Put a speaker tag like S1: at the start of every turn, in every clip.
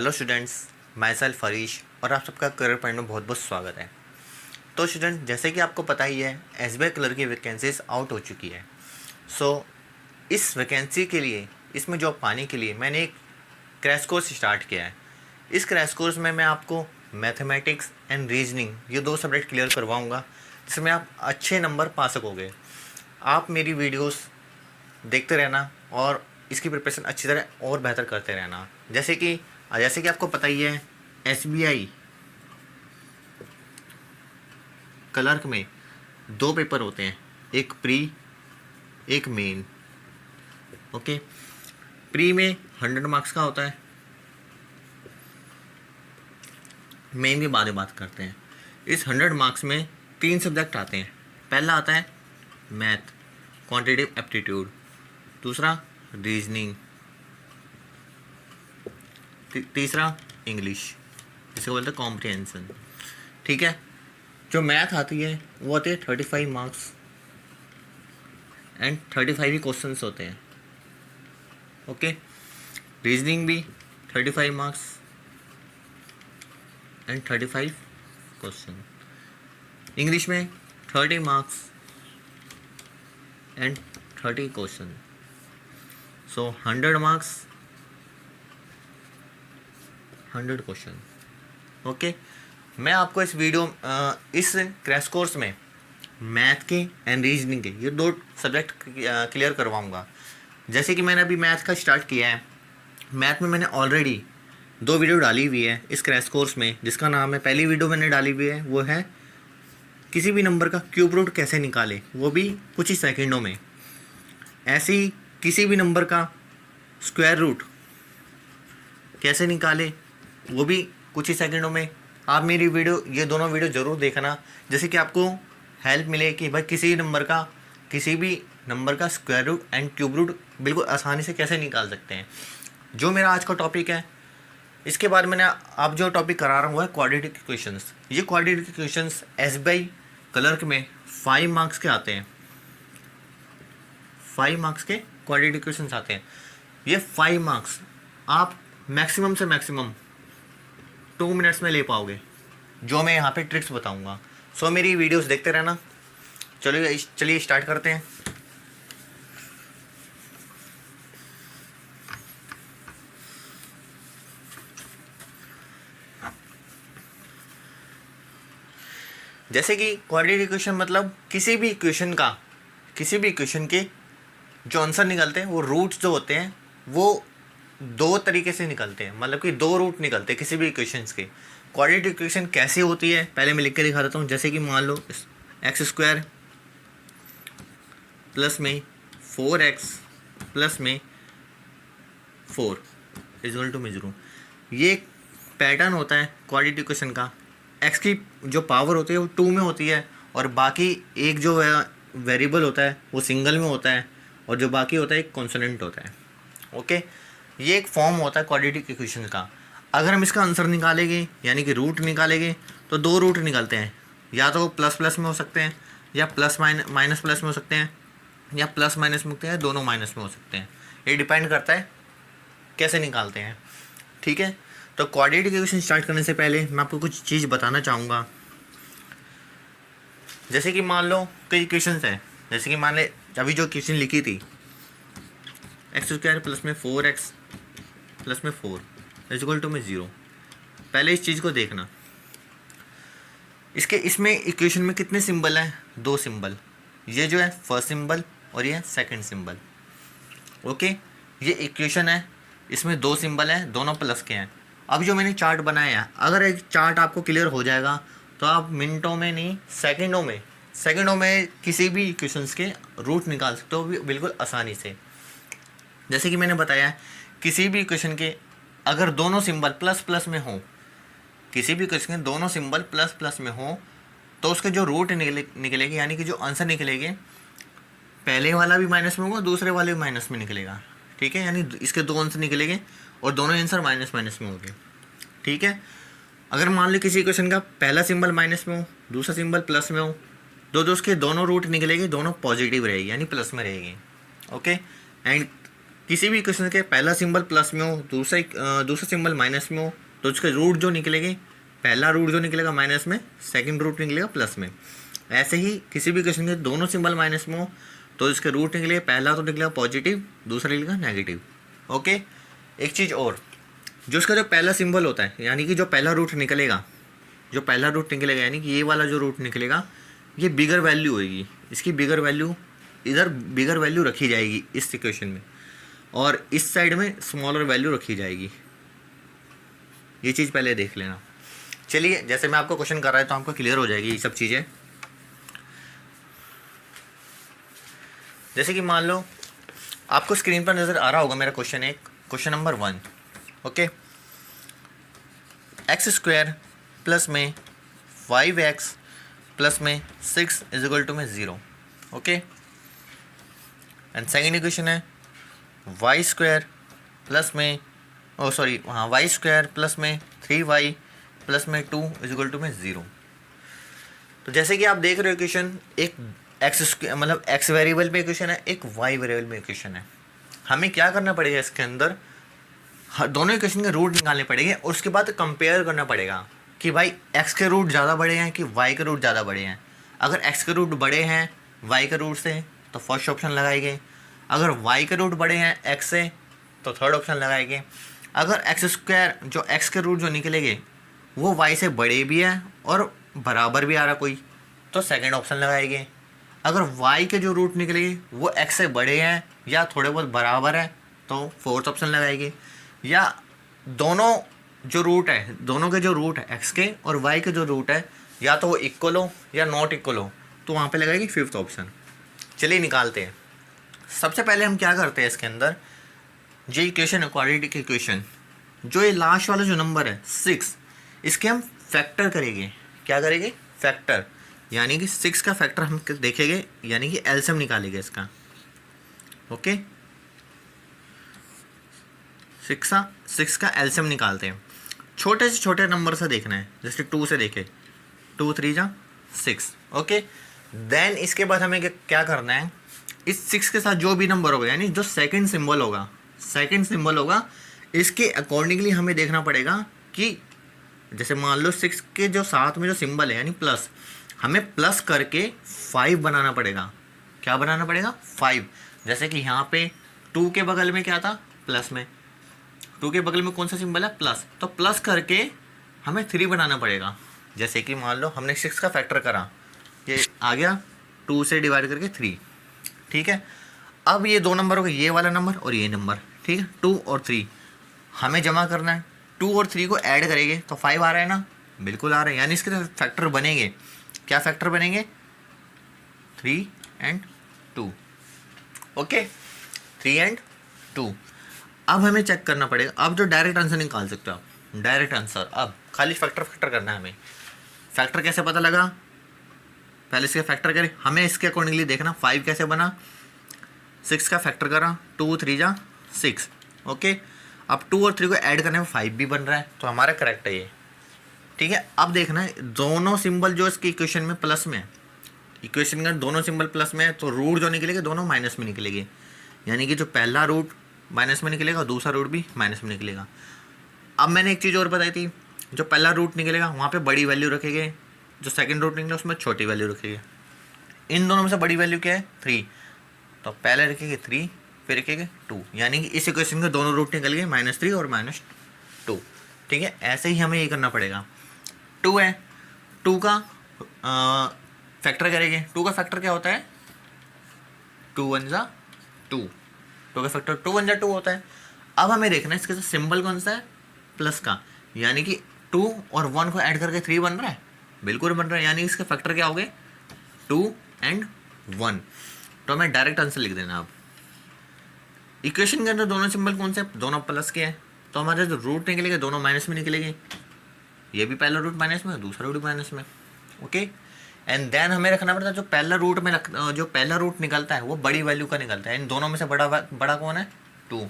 S1: Hello students, my self Harish और आप सबका करियर पॉइंट में बहुत बहुत स्वागत है। तो स्टूडेंट, जैसे कि आपको पता ही है एसबीआई क्लर्क की वैकेंसीज आउट हो चुकी है। इस वैकेंसी के लिए, इसमें जॉब पाने के लिए मैंने एक क्रैश कोर्स स्टार्ट किया है। इस क्रैश कोर्स में मैं आपको मैथमेटिक्स एंड रीजनिंग ये दो सब्जेक्ट क्लियर करवाऊँगा, जिसमें आप अच्छे नंबर पा सकोगे। आप मेरी वीडियोस देखते रहना और इसकी प्रिपरेशन अच्छी तरह और बेहतर करते रहना। जैसे कि आपको पता ही है, एसबीआई क्लर्क में दो पेपर होते हैं, एक प्री एक मेन। ओके, प्री में 100 मार्क्स का होता है, मेन की बाद में बात करते हैं। इस 100 मार्क्स में 3 सब्जेक्ट आते हैं। पहला आता है मैथ, क्वांटिटेटिव एप्टीट्यूड, दूसरा रीजनिंग, तीसरा इंग्लिश, जिसे बोलते हैं कॉम्प्रिहेंशन। ठीक है, जो मैथ आती है वो आती है 35 मार्क्स एंड 35 ही क्वेश्चंस होते हैं। ओके, रीजनिंग भी 35 मार्क्स एंड 35 क्वेश्चन। इंग्लिश में 30 marks and 30 question. 100 marks, 100 question. Okay, मैं आपको इस क्रैश कोर्स में मैथ के एंड रीजनिंग के ये दो सब्जेक्ट क्लियर करवाऊंगा। जैसे कि मैंने अभी मैथ का स्टार्ट किया है। मैथ में मैंने ऑलरेडी 2 वीडियो डाली हुई है इस क्रैश कोर्स में, जिसका नाम है, पहली वीडियो मैंने डाली हुई है वो है किसी भी नंबर का क्यूब रूट कैसे निकाले, वो भी कुछ ही सेकंडों में। ऐसे ही किसी भी नंबर का स्क्वायर रूट कैसे निकाले, वो भी कुछ ही सेकंडों में। आप मेरी ये दोनों वीडियो ज़रूर देखना, जैसे कि आपको हेल्प मिले कि भाई किसी भी नंबर का square root and cube root बिल्कुल आसानी से कैसे निकाल सकते हैं। जो मेरा आज का टॉपिक है, इसके बाद मैंने आप जो टॉपिक करा रहा हूँ है क्वाड्रेटिक इक्वेशंस। ये क्वाड्रेटिक इक्वेशंस एसबीआई क्लर्क में 5 मार्क्स के आते हैं। 5 मार्क्स के क्वाड्रेटिक इक्वेशंस आते हैं। ये 5 मार्क्स आप मैक्सिमम से मैक्सिमम 2 मिनट्स में ले पाओगे, जो मैं यहाँ पे ट्रिक्स बताऊँगा। मेरी वीडियोस देखते रहना। चलिए स्टार्ट करते हैं। जैसे कि क्वाड्रेटिक इक्वेशन मतलब किसी भी इक्वेशन के जो आंसर निकलते हैं, वो रूट्स जो होते हैं वो 2 तरीके से निकलते हैं। मतलब कि 2 रूट निकलते हैं किसी भी इक्वेशंस के। क्वाड्रेटिक इक्वेशन कैसी होती है पहले मैं लिख के दिखा देता हूँ। जैसे कि मान लो x² प्लस में 4x प्लस में 4 इक्वल टू में 0। ये एक पैटर्न होता है क्वाड्रेटिक इक्वेशन का। x की जो पावर होती है वो 2 में होती है, और बाकी एक जो वेरिएबल होता है वो सिंगल में होता है, और जो बाकी होता है एक कॉन्सोनेंट होता है। ओके, ये एक फॉर्म होता है क्वाड्रेटिक इक्वेशन का। अगर हम इसका आंसर निकालेंगे, यानी कि रूट निकालेंगे, तो 2 रूट निकलते हैं। या तो प्लस प्लस में हो सकते हैं, या प्लस माइनस प्लस में हो सकते हैं, या प्लस माइनस में होते हैं, दोनों माइनस में हो सकते हैं। ये डिपेंड करता है कैसे निकालते हैं। ठीक है, तो क्वाड्रेटिक इक्वेशन स्टार्ट करने से पहले मैं आपको कुछ चीज़ बताना चाहूँगा। जैसे कि मान लो कई इक्वेशंस हैं। जैसे कि मान ले अभी जो इक्वेशन लिखी थी, x² प्लस में 4x प्लस में 4 इक्वल टू में 0। पहले इस चीज़ को देखना, इसमें इक्वेशन में कितने सिंबल हैं? 2 सिंबल। ये जो है फर्स्ट सिंबल और ये सेकंड सिंबल। ओके, ये इक्वेशन है, इसमें 2 सिंबल हैं, दोनों प्लस के हैं। अब जो मैंने चार्ट बनाया है, अगर एक चार्ट आपको क्लियर हो जाएगा तो आप मिनटों में नहीं, सेकंडों में किसी भी इक्वेशंस के रूट निकाल सकते हो बिल्कुल आसानी से। जैसे कि मैंने बताया, किसी भी इक्वेशन के अगर दोनों सिंबल प्लस प्लस में हो, किसी भी इक्वेशन के दोनों सिंबल प्लस प्लस में हो, तो उसके जो रूट निकलेगी, यानी कि जो आंसर निकलेंगे, पहले वाला भी माइनस में होगा, दूसरे वाले भी माइनस में निकलेगा। ठीक है, यानी इसके 2 आंसर निकलेंगे और दोनों आंसर माइनस माइनस में होंगे। ठीक है, अगर मान लो किसी इक्वेशन का पहला सिंबल माइनस में हो, दूसरा सिंबल प्लस में हो, तो उसके दोनों रूट निकलेंगे, दोनों पॉजिटिव रहेगी, यानी प्लस में रहेगी। ओके, एंड किसी भी इक्वेशन के पहला सिंबल प्लस में हो, दूसरा सिंबल माइनस में हो, तो उसके रूट जो निकलेंगे, पहला रूट जो निकलेगा माइनस में, सेकंड रूट निकलेगा प्लस में। ऐसे ही किसी भी इक्वेशन के दोनों सिंबल माइनस में हो तो इसके रूट निकलेगा, पहला तो निकलेगा पॉजिटिव, दूसरा निकलेगा नेगेटिव। ओके, एक चीज़ और, जो इसका जो पहला सिंबल होता है यानी कि जो पहला रूट निकलेगा, यानी कि ये वाला जो रूट निकलेगा ये बिगर वैल्यू होगी, इसकी बिगर वैल्यू, इधर बिगर वैल्यू रखी जाएगी इस इक्वेशन में, और इस साइड में स्मॉलर वैल्यू रखी जाएगी। ये चीज़ पहले देख लेना। चलिए, जैसे मैं आपको क्वेश्चन कर रहा है तो आपको क्लियर हो जाएगी ये सब चीज़ें। जैसे कि मान लो आपको स्क्रीन पर नज़र आ रहा होगा मेरा क्वेश्चन, एक question number 1। Okay, x square plus में 5x प्लस में 6 इज इक्वल टू में 0। ओके, एंड सेकेंड इक्वेशन है वाई स्क्वायर प्लस में वाई स्क्वायर प्लस में 3y प्लस में 2 इज इक्वल टू में 0। तो जैसे कि आप देख रहे हो इक्वेशन, एक एक्स वेरिएबल में इक्वेशन है, एक वाई वेरिएबल में इक्वेशन है। हमें क्या करना पड़ेगा, इसके अंदर दोनों इक्वेशन के रूट निकालने पड़ेंगे और उसके बाद कंपेयर करना पड़ेगा कि भाई एक्स के रूट ज़्यादा बड़े हैं कि वाई के रूट ज़्यादा बड़े हैं। अगर एक्स के रूट बड़े हैं वाई के रूट से तो फर्स्ट ऑप्शन लगाएंगे, अगर वाई के रूट बड़े हैं एक्स से तो थर्ड ऑप्शन लगाएंगे। अगर एक्स स्क्वायर जो एक्स के रूट जो निकलेंगे वो वाई से बड़े भी हैं और बराबर भी आ रहा कोई, तो सेकेंड ऑप्शन लगाएंगे। अगर वाई के जो रूट निकलेंगे वो एक्स से बड़े हैं या थोड़े बहुत बराबर है तो फोर्थ ऑप्शन लगाएंगे। या दोनों जो रूट है, दोनों के जो रूट है एक्स के और वाई के जो रूट है या तो वो इक्वल हो या नॉट इक्वल हो तो वहाँ पे लगाएंगे फिफ्थ ऑप्शन। चलिए निकालते हैं। सबसे पहले हम क्या करते हैं, इसके अंदर जो इक्वेशन है क्वाड्रेटिक इक्वेशन, जो ये लास्ट वाला जो नंबर है 6, इसके हम फैक्टर करेंगे। क्या करेंगे, फैक्टर, यानी कि 6 का फैक्टर हम देखेंगे, यानी कि एलसीएम निकालेंगे इसका। ओके, 6 का एलसीएम निकालते हैं। छोटे से छोटे नंबर से देखना है, जैसे 2 से देखे, 2 3 जा 6। ओके, देन इसके बाद हमें क्या करना है, इस 6 के साथ जो भी नंबर होगा, यानी जो सेकंड सिंबल होगा, इसके अकॉर्डिंगली हमें देखना पड़ेगा कि जैसे मान लो 6 के जो साथ में जो सिंबल है यानी प्लस, हमें प्लस करके 5 बनाना पड़ेगा। क्या बनाना पड़ेगा, 5। जैसे कि यहाँ पे 2 के बगल में क्या था, प्लस में 2 के बगल में कौन सा सिंबल है, प्लस, तो प्लस करके हमें 3 बनाना पड़ेगा। जैसे कि मान लो हमने 6 का फैक्टर करा, ये आ गया 2 से डिवाइड करके 3। ठीक है, अब ये 2 नंबर हो गए, ये वाला नंबर और ये नंबर। ठीक है, 2 और 3 हमें जमा करना है। 2 और 3 को ऐड करेंगे तो 5 आ रहा है ना, बिल्कुल आ रहा है, यानी इसके तो फैक्टर बनेंगे। क्या फैक्टर बनेंगे, 3 and 2। Okay, 3 and 2। अब हमें चेक करना पड़ेगा, अब जो डायरेक्ट आंसर निकाल सकते हो आप, डायरेक्ट आंसर। अब खाली फैक्टर करना है हमें। फैक्टर कैसे पता लगा, पहले इसके फैक्टर करें, हमें इसके अकॉर्डिंगली देखना 5 कैसे बना, 6 का फैक्टर करा, 2 3 जा 6। ओके, अब 2 और 3 को ऐड करने में 5 भी बन रहा है, तो हमारा करेक्ट है ये। ठीक है, अब देखना है दोनों सिंबल जो इसकी इक्वेशन में प्लस में है, इक्वेशन का दोनों सिंबल प्लस में है तो रूट जो निकलेंगे दोनों माइनस में निकलेंगे, यानी कि जो पहला रूट माइनस में निकलेगा और दूसरा रूट भी माइनस में निकलेगा। अब मैंने एक चीज़ और बताई थी, जो पहला रूट निकलेगा वहाँ पे बड़ी वैल्यू रखेंगे, जो सेकंड रूट निकलेगा उसमें छोटी वैल्यू रखेंगे। इन दोनों में से बड़ी वैल्यू क्या है, 3, तो पहले रखेंगे 3 फिर रखेंगे 2, यानी कि इस इक्वेशन के दोनों रूट निकल गए -3 और -2। ठीक है, ऐसे ही हमें ये करना पड़ेगा। 2 है, 2 का फैक्टर करेंगे। 2 का फैक्टर क्या होता है, 2 1 जा 2, 2 का फैक्टर 2 1 जा 2 होता है। अब हमें देखना है इसके साथ सिंबल कौन सा है, प्लस का, यानी कि 2 और 1 को ऐड करके 3 बन रहा है, बिल्कुल बन रहा है, यानी इसके फैक्टर क्या हो गए 2 and 1। तो हमें डायरेक्ट आंसर लिख देना। अब इक्वेशन के अंदर दोनों सिंबल कौन से, दोनों प्लस के हैं, तो हमारे जो रूट निकलेंगे दोनों माइनस में निकलेंगे, ये भी पहला रूट माइनस में दूसरा रूट माइनस में। ओके, एंड देन हमें रखना पड़ता है जो पहला रूट निकलता है वो बड़ी वैल्यू का निकलता है। इन दोनों में से बड़ा कौन है, 2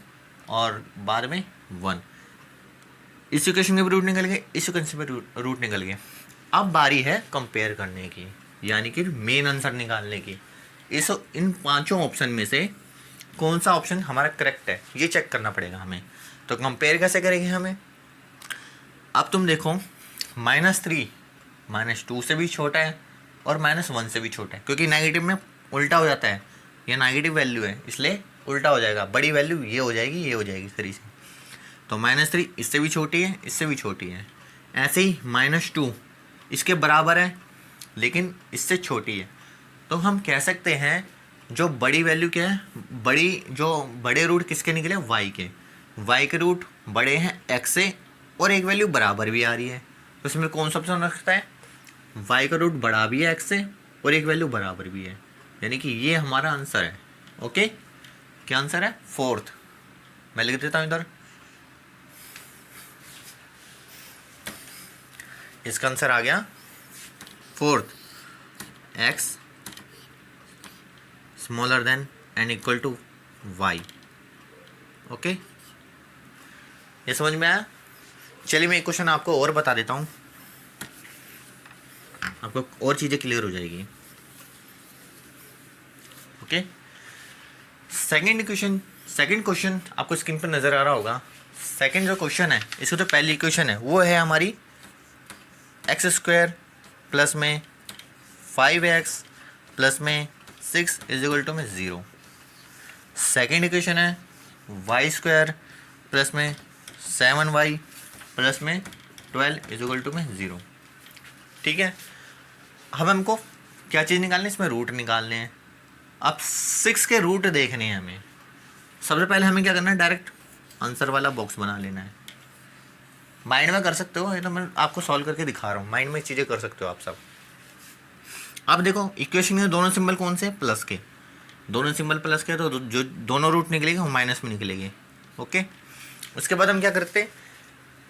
S1: और बाद में 1। इस इक्वेशन के भी रूट निकल गए, इस इक्वेशन पे रूट निकल गए। अब बारी है कंपेयर करने की, यानी कि मेन आंसर निकालने की। इन 5 ऑप्शन में से कौन सा ऑप्शन हमारा करेक्ट है, ये चेक करना पड़ेगा हमें। तो कंपेयर कैसे करेंगे हमें, अब तुम देखो -3 -2 से भी छोटा है और -1 से भी छोटा है, क्योंकि नेगेटिव में उल्टा हो जाता है, ये नेगेटिव वैल्यू है इसलिए उल्टा हो जाएगा, बड़ी वैल्यू ये हो जाएगी, ये हो जाएगी इस तरीके से। तो -3 इससे भी छोटी है, इससे भी छोटी है। ऐसे ही -2 इसके बराबर है लेकिन इससे छोटी है। तो हम कह सकते हैं जो बड़ी वैल्यू क्या है, जो बड़े रूट किसके निकले, y के रूट बड़े हैं x से, और एक वैल्यू बराबर भी आ रही है। तो इसमें कौन सा ऑप्शन रखता है, y का रूट बड़ा भी है x से और एक वैल्यू बराबर भी है, यानी कि ये हमारा आंसर है। ओके, क्या आंसर है, 4th। मैं लिख देता हूँ इधर, इसका आंसर आ गया 4th, x smaller than and equal to y। Okay, ये समझ में आया। चलिए मैं एक क्वेश्चन आपको और बता देता हूँ, आपको और चीज़ें क्लियर हो जाएगी। ओके, सेकंड क्वेश्चन आपको स्क्रीन पर नज़र आ रहा होगा। सेकंड जो क्वेश्चन है, इसको तो पहली इक्वेशन है वो है हमारी x² प्लस में 5x प्लस में 6 = 0। सेकेंड इक्वेशन है y² प्लस में 7y प्लस में 12 = 0। ठीक है, अब हमको क्या चीज़ निकालनी है, इसमें रूट निकालने हैं। अब 6 के रूट देखने हैं हमें। सबसे पहले हमें क्या करना है, डायरेक्ट आंसर वाला बॉक्स बना लेना है। माइंड में कर सकते हो, ये तो मैं आपको सॉल्व करके दिखा रहा हूँ, माइंड में चीज़ें कर सकते हो आप सब। अब देखो इक्वेशन के दोनों सिंबल कौन से, प्लस के, दोनों सिंबल प्लस के, तो जो दोनों रूट निकलेंगे वो माइनस में निकलेंगे। ओके, उसके बाद हम क्या करते हैं,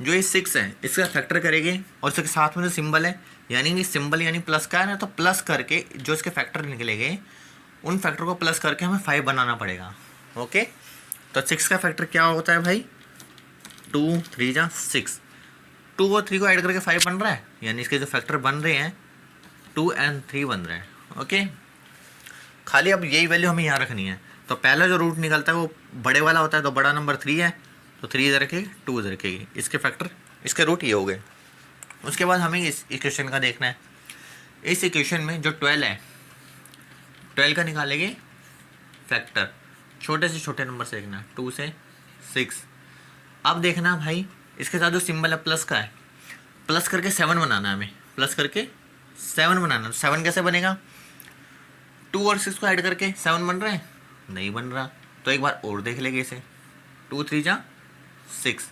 S1: जो ये 6 है इसका फैक्टर करेंगे और इसके साथ में जो सिंबल है, यानी कि सिंबल यानी प्लस का है ना, तो प्लस करके जो इसके फैक्टर निकलेंगे उन फैक्टर को प्लस करके हमें 5 बनाना पड़ेगा। ओके, तो 6 का फैक्टर क्या होता है भाई, 2 3 जा 6, 2 और 3 को ऐड करके 5 बन रहा है, यानी इसके जो फैक्टर बन रहे हैं 2 और 3 बन रहे हैं। ओके, खाली अब यही वैल्यू हमें यहाँ रखनी है। तो पहला जो रूट निकलता है वो बड़े वाला होता है, तो बड़ा नंबर 3 है, तो 3 इधर रखेगी, 2 इधर रखेगी, इसके फैक्टर इसके रूट ये हो गए। उसके बाद हमें इस इक्वेशन का देखना है। इस इक्वेशन में जो 12 है, 12 का निकालेंगे फैक्टर, छोटे से छोटे नंबर से देखना है, 2 से 6। अब देखना भाई इसके साथ जो सिंबल है प्लस का है, प्लस करके 7 बनाना है हमें, प्लस करके 7 बनाना। 7 कैसे बनेगा, 2 और 6 को ऐड करके 7 बन रहा है, नहीं बन रहा, तो एक बार और देख लेंगे इसे, 2 3 जा 6।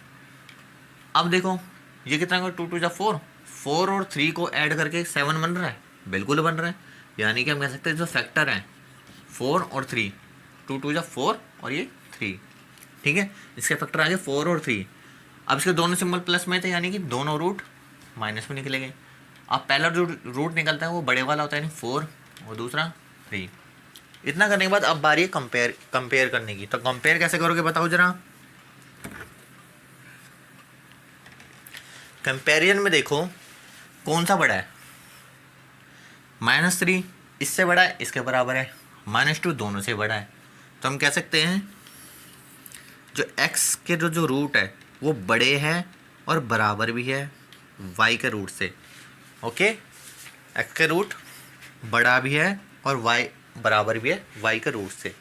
S1: अब देखो ये कितना होगा, 2 2 जा 4, 4 और 3 को ऐड करके 7 बन रहा है, बिल्कुल बन रहा है, यानी कि हम कह सकते हैं जो फैक्टर है 4 और 3, 2 2 जा 4 और ये 3। ठीक है, इसके फैक्टर आ गए 4 और 3। अब इसके दोनों सिंबल प्लस में थे, यानी कि दोनों रूट माइनस में निकलेंगे। अब पहला जो रूट निकलता है वो बड़े वाला होता है, यानी 4 और दूसरा 3। इतना करने के बाद अब बारी है कंपेयर करने की। तो कंपेयर कैसे करोगे बताओ जरा। कंपेरिजन में देखो कौन सा बड़ा है, -3 इससे बड़ा है, इसके बराबर है, -2 दोनों से बड़ा है। तो हम कह सकते हैं जो x के जो रूट है वो बड़े हैं और बराबर भी है y के रूट से। ओके, x के रूट बड़ा भी है और y बराबर भी है y के रूट से।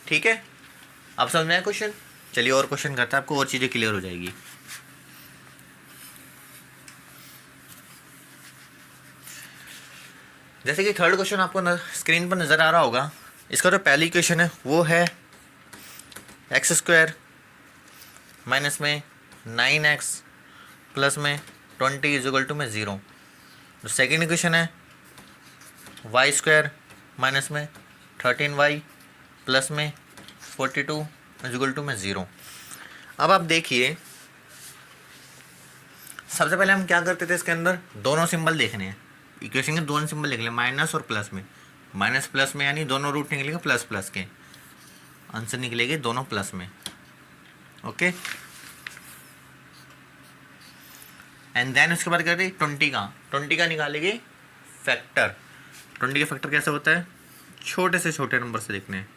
S1: ठीक है, अब समझ में आया क्वेश्चन। चलिए और क्वेश्चन करते हैं, आपको और चीज़ें क्लियर हो जाएगी। जैसे कि थर्ड क्वेश्चन आपको स्क्रीन पर नज़र आ रहा होगा। इसका जो पहली इक्वेशन है वो है x² माइनस में 9x प्लस में 20 = 0। जो सेकेंड इक्वेशन है y² माइनस में 13y प्लस में 42 = 0। अब आप देखिए, सबसे पहले हम क्या करते थे, इसके अंदर दोनों सिंबल देखने हैं, इक्वेशन के दोनों सिंबल देख लें, माइनस और प्लस में। माइनस प्लस में यानी दोनों रूट निकलेंगे प्लस प्लस के, आंसर निकलेंगे दोनों प्लस में। ओके, एंड देन उसके बाद करते 20 का निकालेंगे फैक्टर। 20 का फैक्टर कैसे होता है, छोटे से छोटे नंबर से देखने हैं,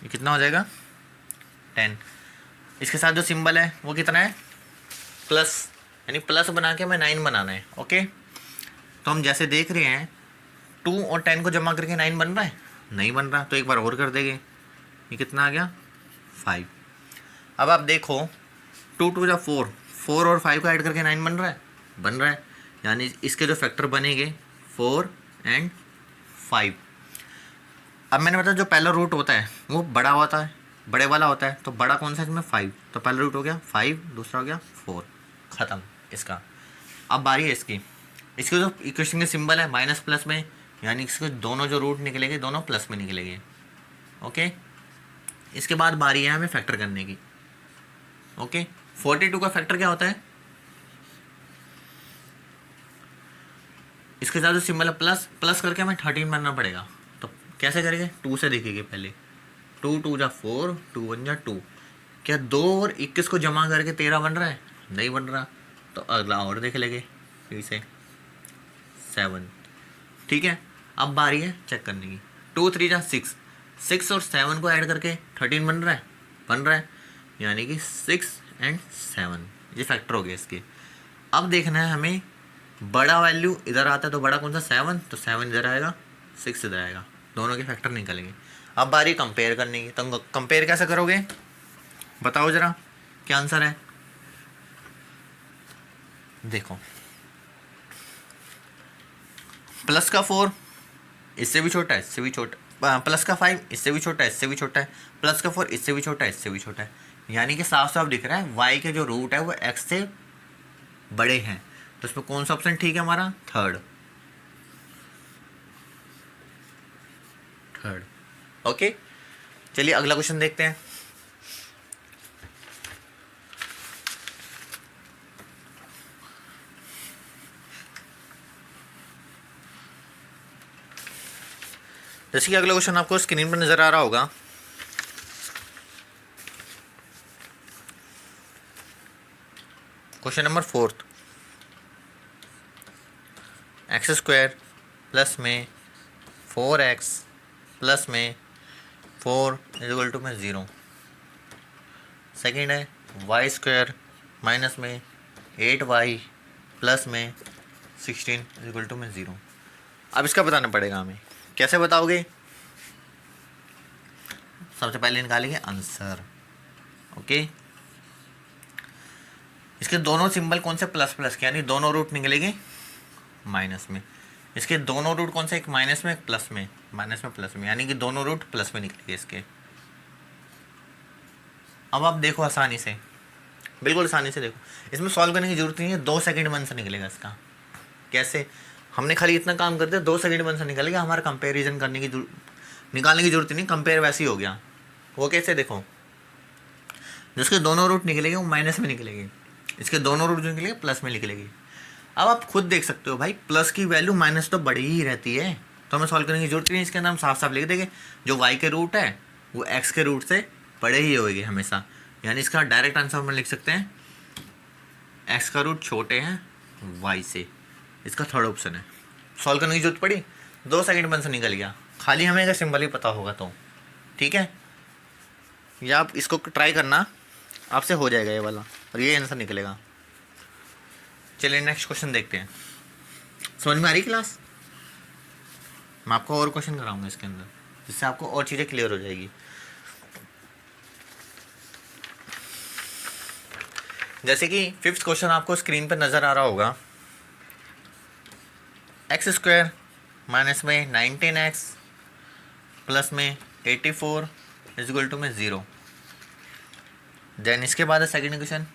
S1: ये कितना हो जाएगा 10। इसके साथ जो सिंबल है वो कितना है प्लस, यानी प्लस बना के हमें 9 बनाना है। ओके, तो हम जैसे देख रहे हैं 2 और 10 को जमा करके 9 बन रहा है, नहीं बन रहा, तो एक बार और कर देंगे। ये कितना आ गया 5। अब आप देखो 2 2 जा 4, 4 और 5 को ऐड करके 9 बन रहा है, बन रहा है, यानी इसके जो फैक्टर बनेंगे 4 एंड 5। अब मैंने बताया जो पहला रूट होता है वो बड़ा होता है, बड़े वाला होता है, तो बड़ा कौन सा है इसमें 5, तो पहला रूट हो गया 5, दूसरा हो गया 4, ख़त्म इसका। अब बारी है इसकी, इसके जो इक्वेशन के सिंबल है माइनस प्लस में, यानी इसके दोनों जो रूट निकलेंगे दोनों प्लस में निकलेंगे। ओके, इसके बाद बारी है हमें फैक्टर करने की। ओके, 42 का फैक्टर क्या होता है, इसके साथ जो सिंबल है प्लस, प्लस करके हमें 13 बनना पड़ेगा। तो कैसे करेंगे, 2 से देखेंगे पहले, 2 2 जा 4, 2 1 जा 2। क्या 2 और 21 को जमा करके 13 बन रहा है, नहीं बन रहा, तो अगला और देख लेंगे फिर से 7। ठीक है, अब बारी है चेक करने की, 2 3 जा 6, 6 और 7 को ऐड करके 13 बन रहा है, बन रहा है, यानी कि 6 एंड 7 ये फैक्टर हो गया इसके। अब देखना है हमें बड़ा वैल्यू इधर आता है, तो बड़ा कौन सा 7, तो 7 इधर आएगा, 6 इधर आएगा, दोनों के फैक्टर निकलेंगे। अब बारी कंपेयर करने की, तो कंपेयर कैसे करोगे बताओ ज़रा, क्या आंसर है। देखो प्लस का 4 इससे भी छोटा है, इससे भी छोटा, प्लस का 5 इससे भी छोटा है, इससे भी छोटा है, प्लस का 4 इससे भी छोटा है, इससे भी छोटा है, यानी कि साफ साफ दिख रहा है y के जो रूट है वो x से बड़े हैं। तो इसमें कौन सा ऑप्शन ठीक है हमारा, थर्ड। ओके, चलिए अगला क्वेश्चन देखते हैं। जैसे कि अगला क्वेश्चन आपको स्क्रीन पर नजर आ रहा होगा, क्वेश्चन नंबर 4, x² प्लस में 4x प्लस में 4 इक्वल टू में 0। सेकेंड है y² माइनस में 8y प्लस में 16 इक्वल टू में 0। अब इसका बताना पड़ेगा हमें, कैसे बताओगे, सबसे पहले निकालेंगे आंसर। ओके, इसके दोनों सिंबल कौन से प्लस प्लस के, यानी दोनों रूट निकलेंगे माइनस में। इसके दोनों रूट कौन से, एक माइनस में एक प्लस में, माइनस में प्लस में, यानी कि दोनों रूट प्लस में निकलेंगे इसके। अब आप देखो आसानी से, बिल्कुल आसानी से देखो, इसमें सॉल्व करने की जरूरत नहीं है, 2 सेकंड में आंसर निकलेगा इसका। कैसे, हमने खाली इतना काम कर दिया, 2 सेकंड में आंसर निकलेगा, हमारा कंपेरिजन करने की निकालने की जरूरत नहीं, कंपेयर वैसे ही हो गया। वो कैसे, देखो जिसके दोनों रूट निकलेंगे वो माइनस में निकलेंगे, इसके दोनों रूट जो निकलेंगे प्लस में निकलेंगे। अब आप खुद देख सकते हो भाई, प्लस की वैल्यू माइनस तो बड़ी ही रहती है, तो हमें सॉल्व करने की जरूरत नहीं, इसके अंदर हम साफ साफ लिख देंगे जो y के रूट है वो x के रूट से बड़े ही होंगे हमेशा, यानी इसका डायरेक्ट आंसर हम लिख सकते हैं x का रूट छोटे हैं y से, इसका थर्ड ऑप्शन है। सॉल्व करने की जरूरत पड़ी, 2 सेकंड में आंसर निकल गया, खाली हमें अगर सिंबल ही पता होगा तो। ठीक है, या आप इसको ट्राई करना, आपसे हो जाएगा ये वाला और ये आंसर निकलेगा। चलिए नेक्स्ट क्वेश्चन देखते हैं। समझ में आ रही क्लास, मैं आपको और क्वेश्चन कराऊंगा इसके अंदर, जिससे आपको और चीज़ें क्लियर हो जाएगी। जैसे कि 5th क्वेश्चन आपको स्क्रीन पर नज़र आ रहा होगा, x² माइनस में 19x प्लस में 84 इक्वल टू में 0। देन इसके बाद है सेकेंड क्वेश्चन,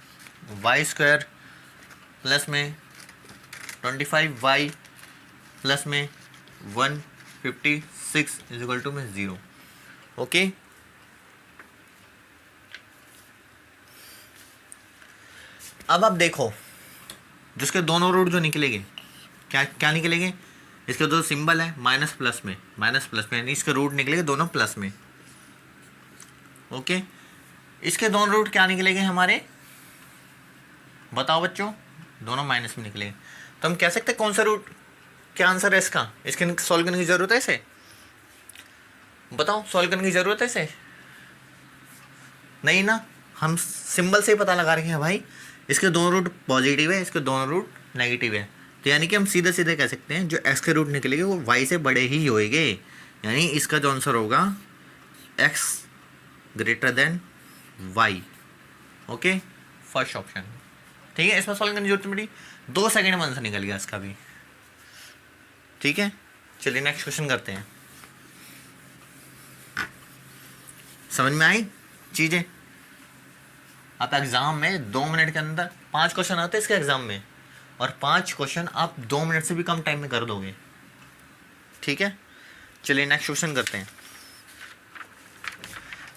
S1: y² प्लस में 25y प्लस में 156 इक्वल टू में 0। ओके, अब आप देखो जिसके दोनों रूट जो निकलेंगे, क्या क्या निकलेंगे, इसके दो सिंबल है माइनस प्लस में, यानी इसके रूट निकलेंगे दोनों प्लस में। ओके, इसके दोनों रूट क्या निकलेंगे हमारे, बताओ बच्चों, दोनों माइनस में निकलेंगे। तो हम कह सकते हैं कौन सा रूट, क्या आंसर है इसका, इसके सॉल्व करने की ज़रूरत है इसे, बताओ सॉल्व करने की ज़रूरत है इसे, नहीं ना, हम सिंबल से ही पता लगा रहे हैं भाई, इसके दोनों रूट पॉजिटिव है, इसके दोनों रूट नेगेटिव है, तो यानी कि हम सीधे सीधे कह सकते हैं जो एक्स के रूट निकलेंगे वो वाई से बड़े ही होएंगे, यानी इसका जो आंसर होगा X greater than Y. Okay, first option. ठीक है, इसमें सॉल्व करने की जरूरत पड़ी, 2 सेकंड में आंसर निकल गया इसका भी। ठीक है, चलिए नेक्स्ट क्वेश्चन करते हैं। समझ में आई चीजें? आप एग्जाम में 2 मिनट के अंदर 5 क्वेश्चन आते हैं इसके एग्जाम में, और 5 क्वेश्चन आप 2 मिनट से भी कम टाइम में कर दोगे। ठीक है, चलिए नेक्स्ट क्वेश्चन करते हैं।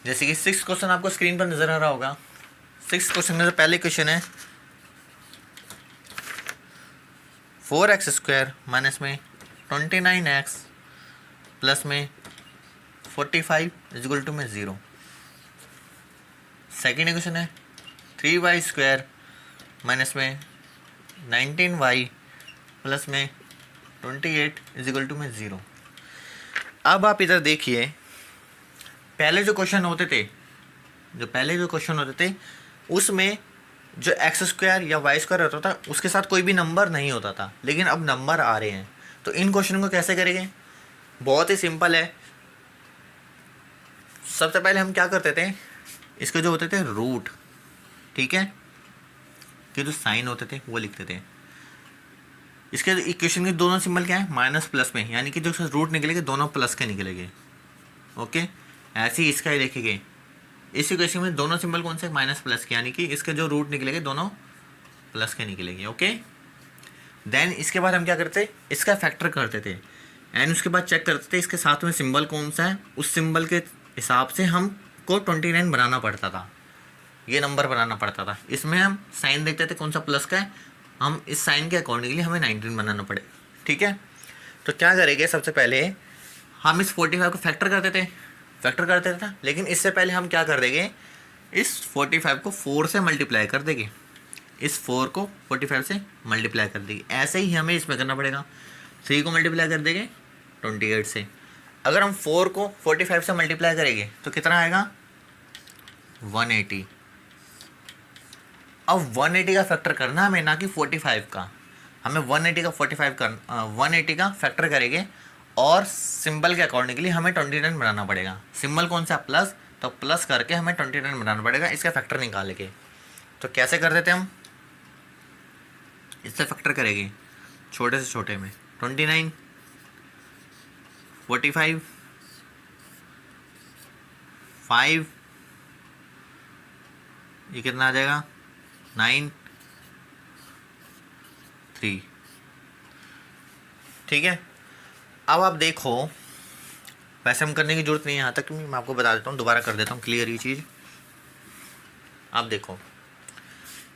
S1: जैसे कि 6 क्वेश्चन आपको स्क्रीन पर नजर आ रहा होगा। 6 क्वेश्चन में से पहले क्वेश्चन है 4x² माइनस में 29x प्लस में 45 इक्वल टू में 0। सेकेंड क्वेश्चन है 3y² माइनस में 19y प्लस में 28 इक्वल टू में 0। अब आप इधर देखिए, पहले जो क्वेश्चन होते थे उसमें जो x² या y² होता था उसके साथ कोई भी नंबर नहीं होता था, लेकिन अब नंबर आ रहे हैं। तो इन क्वेश्चन को कैसे करेंगे? बहुत ही सिंपल है। सबसे पहले हम क्या करते थे, इसके जो होते थे रूट, ठीक है, कि जो साइन होते थे वो लिखते थे। इसके इक्वेशन के दोनों सिंबल क्या है? माइनस प्लस में, यानी कि जो रूट निकलेंगे दोनों प्लस के निकलेंगे। ओके, ऐसे ही इसका ही लिखेंगे। इस इक्वेशन में दोनों सिंबल कौन से? माइनस प्लस के, यानी कि इसके जो रूट निकलेंगे दोनों प्लस के निकलेंगे। ओके, देन इसके बाद हम क्या करते? इसका फैक्टर करते थे, एंड उसके बाद चेक करते थे इसके साथ में सिंबल कौन सा है, उस सिंबल के हिसाब से हमको 29 बनाना पड़ता था, ये नंबर बनाना पड़ता था। इसमें हम साइन देखते थे कौन सा प्लस का है, हम इस साइन के अकॉर्डिंगली हमें 19 बनाना पड़े। ठीक है, तो क्या करेंगे, सबसे पहले हम इस 45 को फैक्टर करते थे, लेकिन इससे पहले हम क्या कर देंगे, इस 45 को 4 से मल्टीप्लाई कर देंगे, इस 4 को 45 से मल्टीप्लाई कर देंगे। ऐसे ही हमें इसमें करना पड़ेगा, 3 को मल्टीप्लाई कर देंगे 28 से। अगर हम 4 को 45 से मल्टीप्लाई करेंगे तो कितना आएगा? 180। अब 180 का फैक्टर करना हमें, ना कि 45 का। हमें 180 का फैक्टर करेंगे, और सिंबल के अकॉर्डिंगली हमें 29 बनाना पड़ेगा। सिंबल कौन सा? प्लस, तो प्लस करके हमें 29 बनाना पड़ेगा इसका फैक्टर निकाल के। तो कैसे कर देते हम? इससे फैक्टर करेंगे छोटे से छोटे में, 29, 45, 5, ये कितना आ जाएगा? 9, 3। ठीक है, अब आप देखो, वैसे हम करने की जरूरत नहीं है यहाँ तक, मैं आपको बता देता हूँ, दोबारा कर देता हूँ क्लियर ये चीज़। आप देखो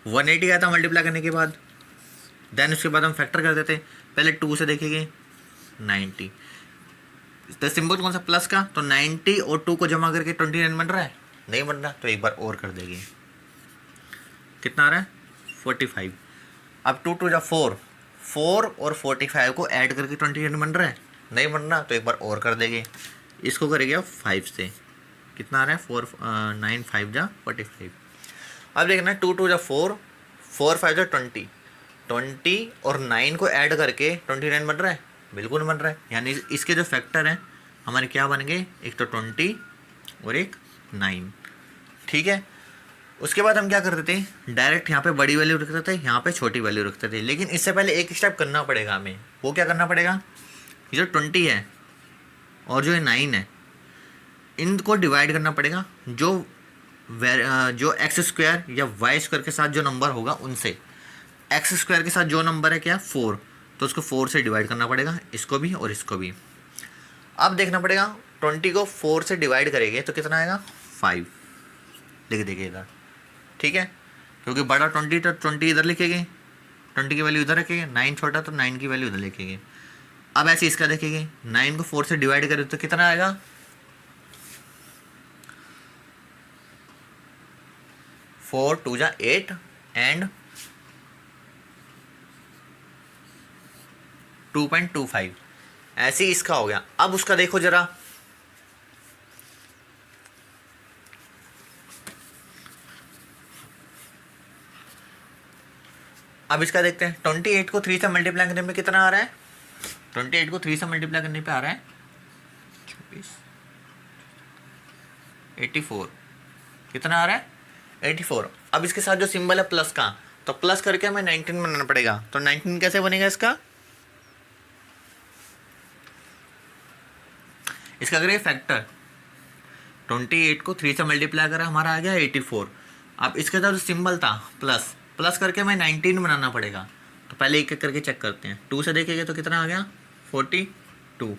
S1: 180 आया था मल्टीप्लाई करने के बाद, देन उसके बाद हम फैक्टर कर देते। पहले 2 से देखेंगे 90, तो सिंबल कौन सा? प्लस का, तो 90 और 2 को जमा करके 29 बन रहा है? नहीं बन रहा, तो एक बार और कर देंगे। कितना आ रहा है? 45। अब 2 2 जा 4, 4 और 45 को ऐड करके 29 बन रहा है? नहीं बन रहा, तो एक बार और कर देंगे। इसको करेंगे 5 से, कितना आ रहा है? 4 9 5 जा 45। अब देखना, 2 2 जा 4, 4 5 जा 20, 20 और 9 को ऐड करके 29 बन रहा है? बिल्कुल बन रहा है। यानी इसके जो फैक्टर हैं हमारे क्या बन गए? एक तो 20 और एक 9। ठीक है, उसके बाद हम क्या करते थे, डायरेक्ट यहाँ पे बड़ी वैल्यू रखते थे, यहाँ पे छोटी वैल्यू रखते थे। लेकिन इससे पहले एक स्टेप करना पड़ेगा हमें। वो क्या करना पड़ेगा? ये जो 20 है और जो 9 है, इनको डिवाइड करना पड़ेगा जो x² या y² के साथ जो नंबर होगा उनसे। x² के साथ जो नंबर है क्या? 4, तो उसको 4 से डिवाइड करना पड़ेगा, इसको भी और इसको भी। अब देखना पड़ेगा 20 को 4 से डिवाइड करेंगे तो कितना आएगा? 5 लिख देंगे इधर। ठीक है, क्योंकि बड़ा 20 तो 20 इधर लिखेंगे, 20 की वैल्यू इधर रखेंगे, 9 छोटा तो 9 की वैल्यू इधर लिखेंगे। अब ऐसे इसका देखेंगे, 9 को 4 से डिवाइड करें तो कितना आएगा? 4 2 जा 8 एंड 2.25, ऐसे ही इसका हो गया। अब उसका देखो जरा, अब इसका देखते हैं, 28 को 3 से मल्टीप्लाई करने में कितना आ रहा है, 28 को 3 से मल्टीप्लाई करने पे आ रहा है 84, कितना आ रहा है 84। अब इसके साथ जो सिंबल है प्लस का, तो प्लस करके हमें 19 बनाना पड़ेगा। तो 19 कैसे बनेगा इसका करें फैक्टर, 28 को 3 से मल्टीप्लाई करा हमारा आ गया 84। अब इसके साथ जो सिंबल था प्लस, प्लस करके हमें 19 बनाना पड़ेगा। तो पहले एक एक करके चेक करते हैं। 2 से देखेंगे तो कितना आ गया 42।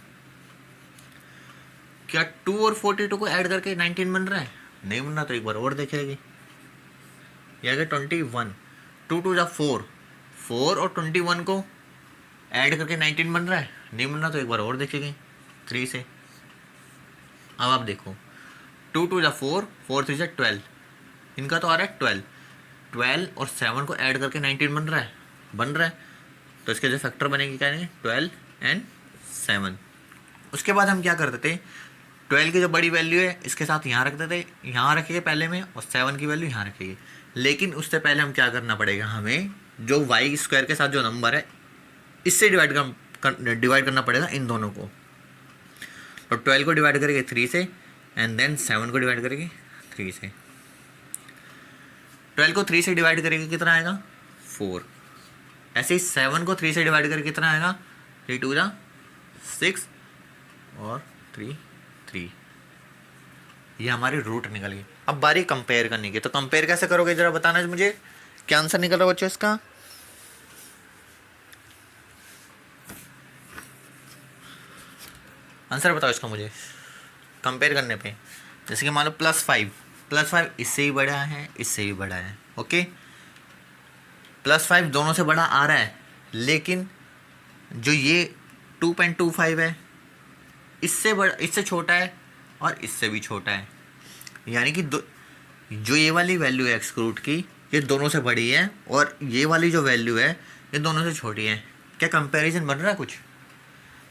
S1: क्या 2 और 42 को ऐड करके 19 बन रहा है, नहीं बन रहा। तो एक बार और देखेंगे, यह आ गया 21। 2 2 जा 4, 4 और 21 को ऐड करके 19 बन रहा है, नहीं बन रहा। तो एक बार और देखेंगे 3 से। अब आप देखो 2 2 जा 4, 4 3 जा 12, इनका तो आ रहा है 12, 12 और 7 को ऐड करके 19 बन रहा है। तो इसके जो फैक्टर बनेगी क्या नहीं, 12 एंड 7। उसके बाद हम क्या करते थे, 12 की जो बड़ी वैल्यू है इसके साथ यहाँ रखते थे, यहाँ रखेंगे पहले में, और 7 की वैल्यू यहाँ रखेंगे। लेकिन उससे पहले हम क्या करना पड़ेगा, हमें जो वाई स्क्वायर के साथ जो नंबर है इससे डिवाइड करना पड़ेगा इन दोनों को। तो 12 को डिवाइड करेंगे 3 से, एंड देन 7 को डिवाइड करेंगे 3 से। 12 को 3 से डिवाइड करेंगे कितना आएगा 4। ऐसे ही 7 को 3 से डिवाइड करके कितना आएगा, 3 2 जा 6 और 3 3। ये हमारी रूट निकल गई। अब बारी कंपेयर करने की, तो कंपेयर कैसे करोगे जरा बताना मुझे, क्या आंसर निकल रहा बच्चों इसका। आंसर बताओ इसका मुझे कंपेयर करने पे। जैसे कि मान लो +5 इससे भी बड़ा है, इससे भी बड़ा है, ओके। +5 दोनों से बड़ा आ रहा है, लेकिन जो ये 2.25 है इससे बड़ा, इससे छोटा है और इससे भी छोटा है। यानी कि जो ये वाली वैल्यू है एक्स रूट की, ये दोनों से बड़ी है, और ये वाली जो वैल्यू है ये दोनों से छोटी है। क्या कंपैरिजन बन रहा है, कुछ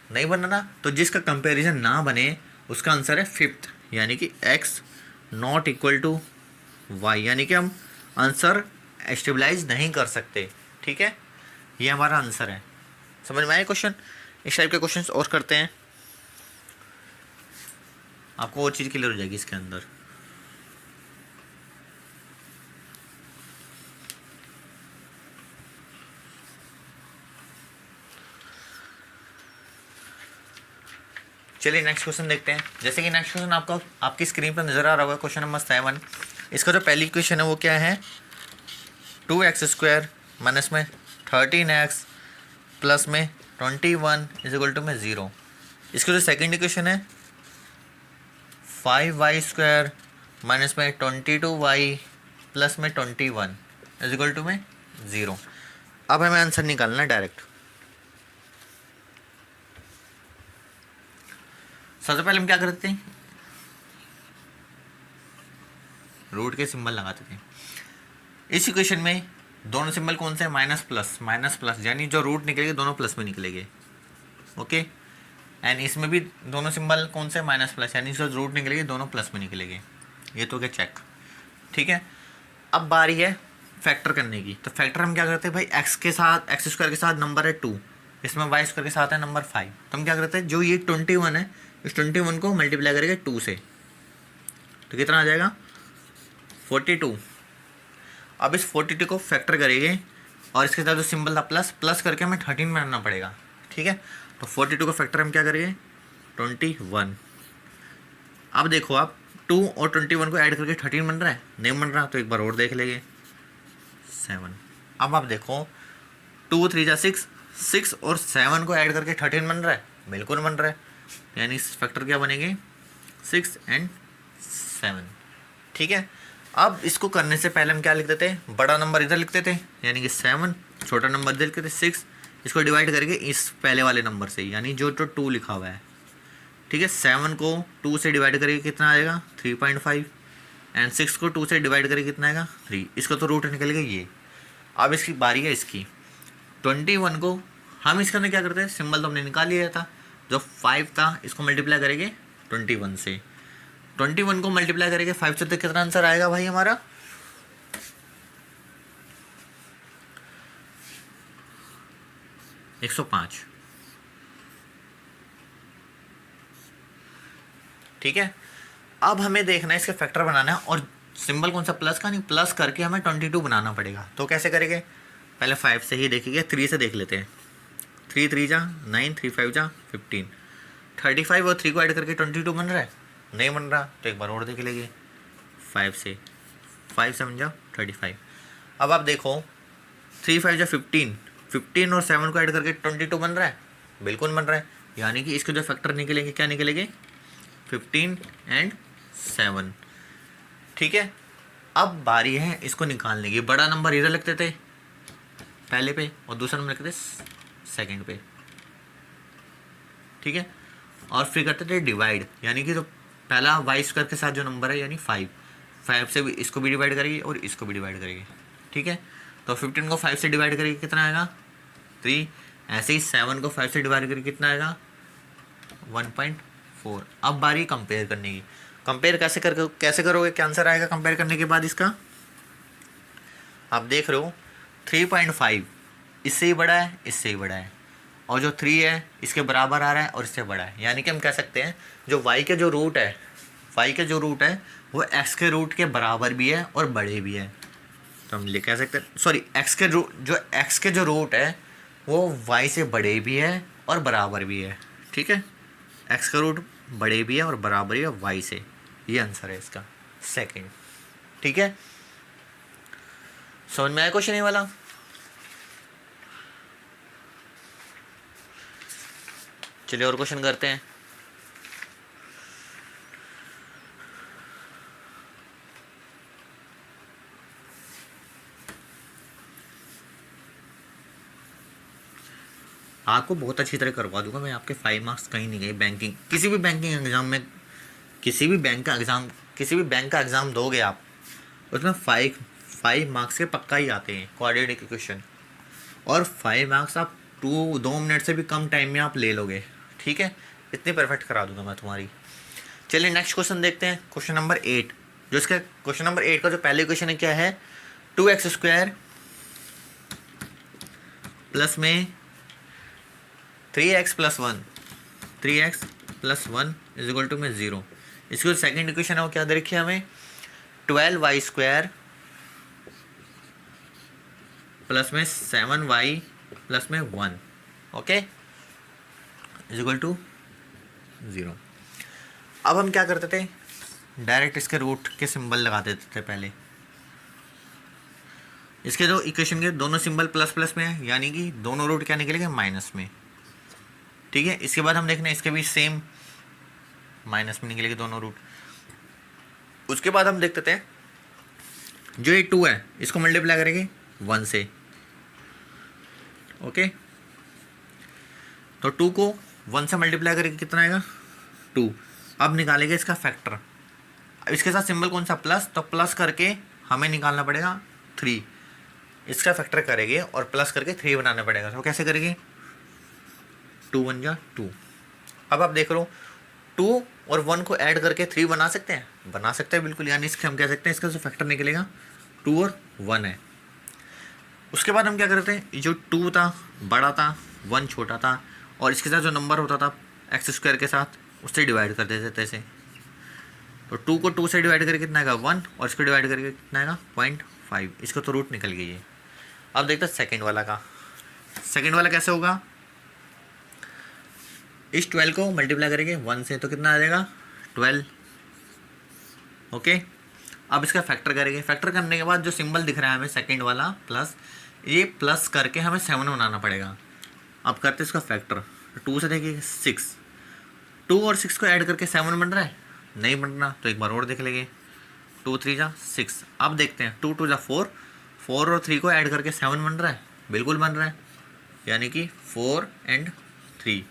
S1: नहीं बन रहा। तो जिसका कंपैरिजन ना बने उसका आंसर है 5th, यानी कि x not equal to y, यानी कि हम आंसर स्टेबलाइज नहीं कर सकते। ठीक है, ये हमारा आंसर है। समझ में आया क्वेश्चन। इस टाइप के क्वेश्चंस और करते हैं, आपको और चीज़ क्लियर हो जाएगी इसके अंदर। चलिए नेक्स्ट क्वेश्चन देखते हैं। जैसे कि नेक्स्ट क्वेश्चन आपको आपकी स्क्रीन पर नजर आ रहा होगा, क्वेश्चन नंबर 7। इसका जो पहली क्वेश्चन है वो क्या है, 2x² माइनस में 13x प्लस में 21 इक्वल टू में 0। इसका जो सेकंड इक्वेशन है 5y² माइनस में 22y प्लस में 21 इक्वल टू में 0। अब हमें आंसर निकालना है डायरेक्ट। सबसे पहले हम क्या करते हैं, रूट के सिंबल लगाते थे। इस इक्वेशन में दोनों सिंबल कौन से हैं, माइनस प्लस, यानी जो रूट निकलेंगे दोनों प्लस में निकलेंगे, ओके। एंड इसमें भी दोनों सिंबल कौन से, माइनस प्लस, यानी जो रूट निकलेंगे दोनों प्लस में निकलेंगे। ये तो क्या चेक, ठीक है। अब बारी है फैक्टर करने की। तो फैक्टर हम क्या करते हैं भाई, एक्स स्क्वायर के साथ नंबर है 2, इसमें वाई स्क्वायर के साथ है नंबर 5। तो हम क्या करते हैं, जो ये 21 है इस 21 को मल्टीप्लाई करेंगे 2 से, तो कितना आ जाएगा 42। अब इस 42 को फैक्टर करेंगे, और इसके साथ जो सिंबल था प्लस करके हमें 13 बनाना पड़ेगा, ठीक है। तो 42 को फैक्टर हम क्या करेंगे 21। अब देखो आप 2 और 21 को ऐड करके 13 बन रहा है, नहीं बन रहा। तो एक बार और देख लेंगे 7। अब आप देखो 2 3 जा 6 और 7 को ऐड करके 13 बन रहा है, बिल्कुल बन रहा है। यानी इस फैक्टर क्या बनेंगे 6 एंड 7, ठीक है। अब इसको करने से पहले हम क्या लिखते थे, बड़ा नंबर इधर लिखते थे यानी कि 7, छोटा नंबर इधर लिखते थे 6। इसको डिवाइड करके इस पहले वाले नंबर से, यानी जो 2 लिखा हुआ है, ठीक है। 7 को 2 से डिवाइड करके कितना आएगा 3.5, एंड 6 को 2 से डिवाइड करके कितना आएगा 3। इसका तो रूट निकल गया ये। अब इसकी बारी है इसकी 21 को हम इसके अंदर क्या करते हैं, सिंबल तो हमने निकाल लिया था, जो 5 था इसको मल्टीप्लाई करेंगे 21 से। 21 को मल्टीप्लाई करेंगे 5 से, तो कितना आंसर आएगा भाई हमारा 105। ठीक है, अब हमें देखना है इसके फैक्टर बनाना है, और सिंबल कौन सा, प्लस का, नहीं प्लस करके हमें 22 बनाना पड़ेगा। तो कैसे करेंगे, पहले 5 से ही देखेंगे, 3 से देख लेते हैं। 3 3 जा 9, 3 5 जा 15, 35 और 3 को ऐड करके 22 बन रहा है, नहीं बन रहा तो एक बार और देख लेंगे 5 से। 5 7 जा 35। अब आप देखो 3 5 जा 15, 15 और 7 को ऐड करके 22 बन रहा है, बिल्कुल बन रहा है। यानी कि इसके जो फैक्टर निकलेंगे, क्या निकलेंगे, 15 एंड 7। ठीक है, अब बारी है इसको निकालने की। बड़ा नंबर इधर लिखते थे पहले पे, और दूसरा नंबर लिखते थे सेकंड पे। ठीक है, और फिर करते थे डिवाइड, यानी कि जो पहला वाई स्क्वायर के साथ जो नंबर है यानी 5 से भी इसको भी डिवाइड करेगी और इसको भी डिवाइड करेगी। ठीक है, तो 15 को 5 से डिवाइड करेगी कितना आएगा, 3। ऐसे ही 7 को 5 से डिवाइड करके कितना आएगा, 1.4। अब बारी कंपेयर करने की। कंपेयर कैसे करोगे, क्या आंसर आएगा कंपेयर करने के बाद इसका, आप देख रहे हो 3.5 इससे ही बड़ा है, इससे ही बड़ा है, और जो 3 है इसके बराबर आ रहा है और इससे बड़ा है। यानी कि हम कह सकते हैं जो y के जो रूट है वो x के रूट के बराबर भी है और बड़े भी है। तो हम ये कह सकते हैं, सॉरी, x के जो रूट है वो y से बड़े भी है और बराबर भी है। ठीक है, x का रूट बड़े भी है और बराबर भी है y से। ये आंसर है इसका सेकंड। ठीक है, समझ में आया क्वेश्चन ये वाला। चलिए और क्वेश्चन करते हैं। आपको बहुत अच्छी तरह करवा दूंगा मैं, आपके 5 मार्क्स कहीं नहीं गए। बैंकिंग, किसी भी बैंकिंग एग्जाम में, किसी भी बैंक का एग्जाम दोगे आप, उसमें 5 मार्क्स के पक्का ही आते हैं क्वाड्रेटिक इक्वेशन, और 5 मार्क्स आप 2 मिनट से भी कम टाइम में आप ले लोगे। ठीक है, इतनी परफेक्ट करा दूंगा मैं तुम्हारी। चलिए नेक्स्ट क्वेश्चन देखते हैं, क्वेश्चन नंबर 8। जो इसका क्वेश्चन नंबर 8 का जो पहले क्वेश्चन है क्या है, 2x² प्लस में 3x + 1 इज इक्वल टू में 0। इसकी जो सेकेंड इक्वेशन है वो क्या दे रखी है हमें, 12y² प्लस में 7y प्लस में 1, ओके, इज इक्वल टू 0। अब हम क्या करते थे, डायरेक्ट इसके रूट के सिंबल लगा देते थे पहले। इसके जो इक्वेशन के दोनों सिंबल प्लस प्लस में है, यानी कि दोनों रूट क्या निकलेंगे, माइनस में। ठीक है, इसके बाद हम देखना इसके भी सेम माइनस में निकलेंगे दोनों रूट। उसके बाद हम देखते थे जो ये 2 है इसको मल्टीप्लाई करेंगे 1 से, ओके। तो 2 को 1 से मल्टीप्लाई करके कितना आएगा, 2। अब निकालेंगे इसका फैक्टर। अब इसके साथ सिंबल कौन सा, प्लस, तो प्लस करके हमें निकालना पड़ेगा 3। इसका फैक्टर करेंगे और प्लस करके 3 बनाना पड़ेगा। तो कैसे करेंगे, 2 1 जा 2। अब आप देख लो 2 और 1 को ऐड करके 3 बना सकते हैं, बना सकते हैं बिल्कुल। यानी इसके हम कह सकते हैं इसका जो फैक्टर निकलेगा 2 और 1 है। उसके बाद हम क्या करते हैं, जो 2 था बड़ा था, 1 छोटा था, और इसके साथ जो नंबर होता था x² के साथ उससे डिवाइड कर देते थे ऐसे। तो 2 को 2 से डिवाइड करके कितना आएगा 1, और इसको डिवाइड करके कितना आएगा 0.5। इसका तो रूट निकल गई है। अब देखते हैं सेकेंड वाला का। सेकेंड वाला कैसे होगा, इस 12 को मल्टीप्लाई करेंगे 1 से तो कितना आ जाएगा 12, ओके। अब इसका फैक्टर करेंगे। फैक्टर करने के बाद जो सिंबल दिख रहा है हमें सेकेंड वाला प्लस, ये प्लस करके हमें 7 बनाना पड़ेगा। अब करते हैं इसका फैक्टर, 2 से देखिए 6, 2 और 6 को ऐड करके 7 बन रहा है, नहीं बन रहा तो एक बार और देख लेंगे, 2 3 जा 6। अब देखते हैं 2 2 जा 4, 4 और 3 को ऐड करके 7 बन रहा है, बिल्कुल बन रहा है। यानी कि 4 और 3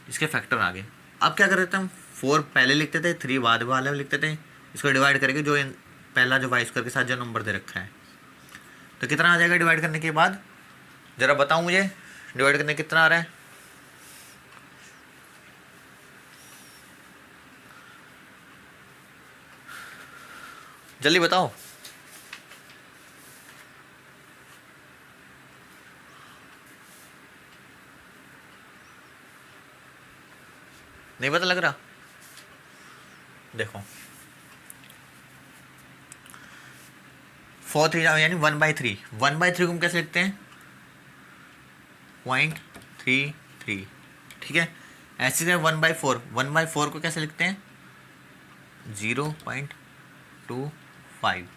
S1: इसके फैक्टर आ गए। अब क्या कर रहे थे हम, 4 पहले लिखते थे, 3 बाद वाले लिखते थे। इसको डिवाइड करके जो पहला जो y² के साथ जो नंबर दे रखा है, तो कितना आ जाएगा डिवाइड करने के बाद, ज़रा बताओ मुझे, डिवाइड करने कितना आ रहा है, जल्दी बताओ। नहीं पता लग रहा? देखो 4 3 यानी 1/3, 1/3 को हम कैसे लिखते हैं? 0.33, ठीक है। ऐसे से 1/4, 1/4 को कैसे लिखते हैं? 0.25,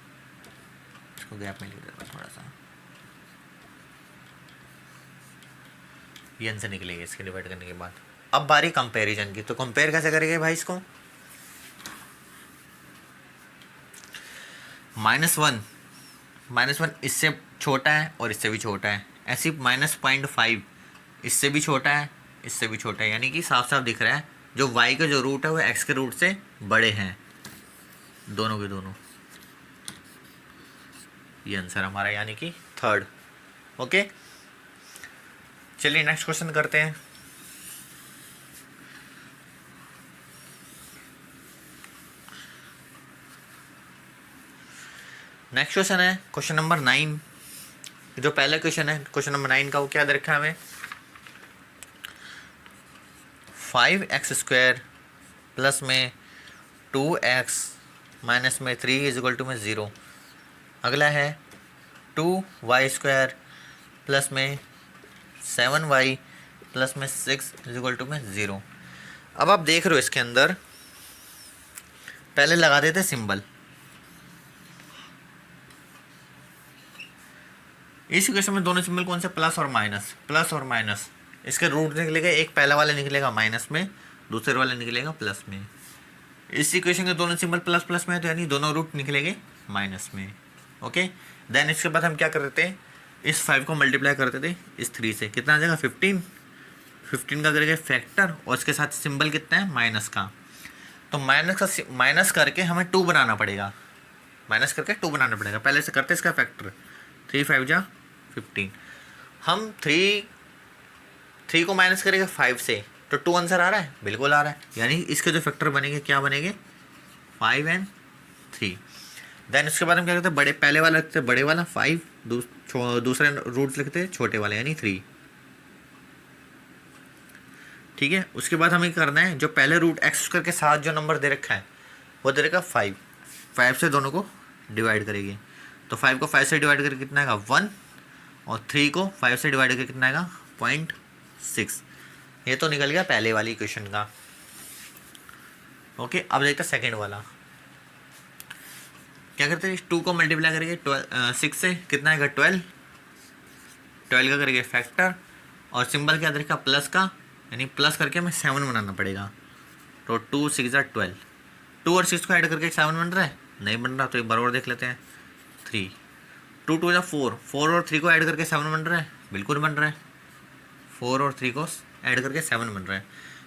S1: इसको गैप में लिख देता हूँ थोड़ा सा, ये आंसर निकलेगा इसके डिवाइड करने के बाद। अब बारी कंपैरिजन की, तो कंपेयर कैसे करेंगे भाई इसको? -1 इससे छोटा है और इससे भी छोटा है, ऐसी -0.5 इससे भी छोटा है, इससे भी छोटा है, यानी कि साफ साफ दिख रहा है जो y का जो रूट है वो x के रूट से बड़े हैं, दोनों के दोनों। ये आंसर हमारा यानी कि थर्ड। ओके, चलिए नेक्स्ट क्वेश्चन करते हैं। नेक्स्ट क्वेश्चन है क्वेश्चन नंबर 9। जो पहला क्वेश्चन है क्वेश्चन नंबर 9 का, वो क्या दे रखा है हमें? 5x² प्लस में 2x माइनस में 3 इक्वल टू में 0। अगला है 2y² प्लस में 7y प्लस में 6 इक्वल टू में 0। अब आप देख रहे हो इसके अंदर, पहले लगा देते सिंबल। इस इक्वेशन में दोनों सिंबल कौन से? प्लस और माइनस, प्लस और माइनस। इसके रूट निकलेगा, एक पहला वाला निकलेगा माइनस में, दूसरे वाला निकलेगा प्लस में। इस इक्वेशन के दोनों सिंबल प्लस प्लस में है, तो यानी दोनों रूट निकलेंगे माइनस में। ओके, देन इसके बाद हम क्या करते हैं? इस 5 को मल्टीप्लाई करते थे इस 3 से, कितना आ जाएगा? 15 का करेंगे फैक्टर, और इसके साथ सिंबल कितना है? माइनस का। तो माइनस करके हमें 2 बनाना पड़ेगा, माइनस करके 2 बनाना पड़ेगा। पहले से करते इसका फैक्टर, 3 5 जा 15। हम 3 को माइनस करेंगे 5 से, तो 2 आंसर आ रहा है, बिल्कुल आ रहा है। यानी इसके जो फैक्टर बनेंगे क्या बनेंगे? 5 और 3। देन उसके बाद हम क्या करते हैं? बड़े पहले वाला लिखते हैं बड़े वाला 5, दूसरे रूट लिखते हैं छोटे वाले यानी 3, ठीक है। उसके बाद हमें करना है जो पहले रूट x² के साथ जो नंबर दे रखा है वो दे रखा 5 से दोनों को डिवाइड करेंगे। तो 5 को 5 से डिवाइड करके कितना आएगा? 1, और 3 को 5 से डिवाइड करके कितना आएगा? 0.6। ये तो निकल गया पहले वाली इक्वेशन का। ओके, अब देखते हैं सेकेंड वाला। क्या करते हैं? 2 को मल्टीप्लाई करेंगे 6 से, कितना आएगा? 12 का करेंगे फैक्टर, और सिंबल क्या देखा? प्लस का, यानी प्लस करके हमें 7 बनाना पड़ेगा। तो 2 6 12, 2 और 6 को ऐड करके 7 बन रहा है? नहीं बन रहा, तो एक बार और देख लेते हैं। 3 2 2 4, 4 और 3 को ऐड करके 7 बन रहा है? बिल्कुल बन रहा है। 4 और 3 को ऐड करके 7 बन रहा है।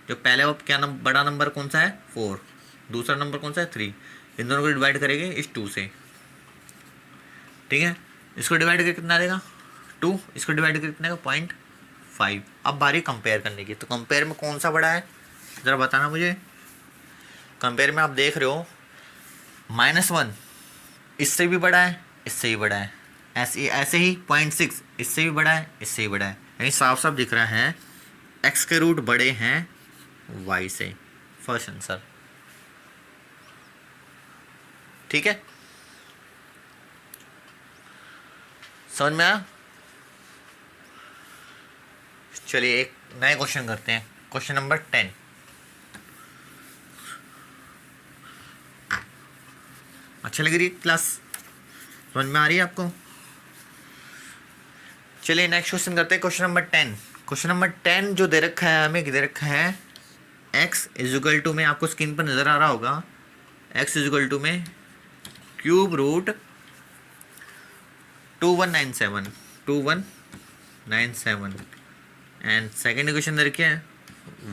S1: जो पहले वो क्या बड़ा नंबर कौन सा है? 4, दूसरा नंबर कौन सा है? 3। इन दोनों को डिवाइड करेंगे इस 2 से, ठीक है। इसको डिवाइड करके कितना देगा? 2, इसको डिवाइड करके कितना का? 0.5। अब बारी कंपेयर करने की, तो कंपेयर में कौन सा बड़ा है ज़रा बताना मुझे। कंपेयर में आप देख रहे हो -1 इससे भी बड़ा है, इससे भी बड़ा है, ऐसे ही 0.6 इससे भी बड़ा है, इससे भी बड़ा है, यानी साफ साफ दिख रहा है x के रूट बड़े हैं y से। फर्स्ट आंसर, ठीक है। समझ में आया? चलिए एक नए क्वेश्चन करते हैं, क्वेश्चन नंबर 10। अच्छा लग रही है क्लास? समझ में आ रही है आपको? चलिए नेक्स्ट क्वेश्चन करते हैं, क्वेश्चन नंबर 10। क्वेश्चन नंबर 10 जो दे रखा है हमें, दे रखा है x इक्वल टू में, आपको स्क्रीन पर नज़र आ रहा होगा, x इक्वल टू में cube root 2197 and second equation दे रखी है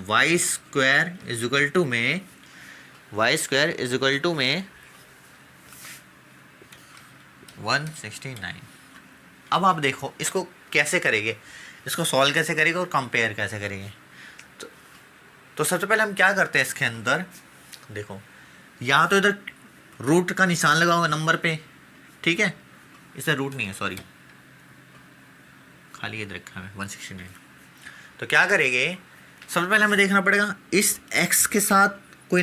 S1: y स्क्वायर इक्वल टू में 169। अब आप देखो इसको कैसे करेंगे, इसको सॉल्व कैसे करेंगे और कंपेयर कैसे करेंगे। तो सबसे पहले हम क्या करते हैं, इसके अंदर देखो, या तो इधर रूट का निशान लगा हुआ नंबर पे, ठीक है, इसे रूट नहीं है, सॉरी, खाली इधर रखा है 169। तो क्या करेंगे, सबसे पहले हमें देखना पड़ेगा इस x के साथ कोई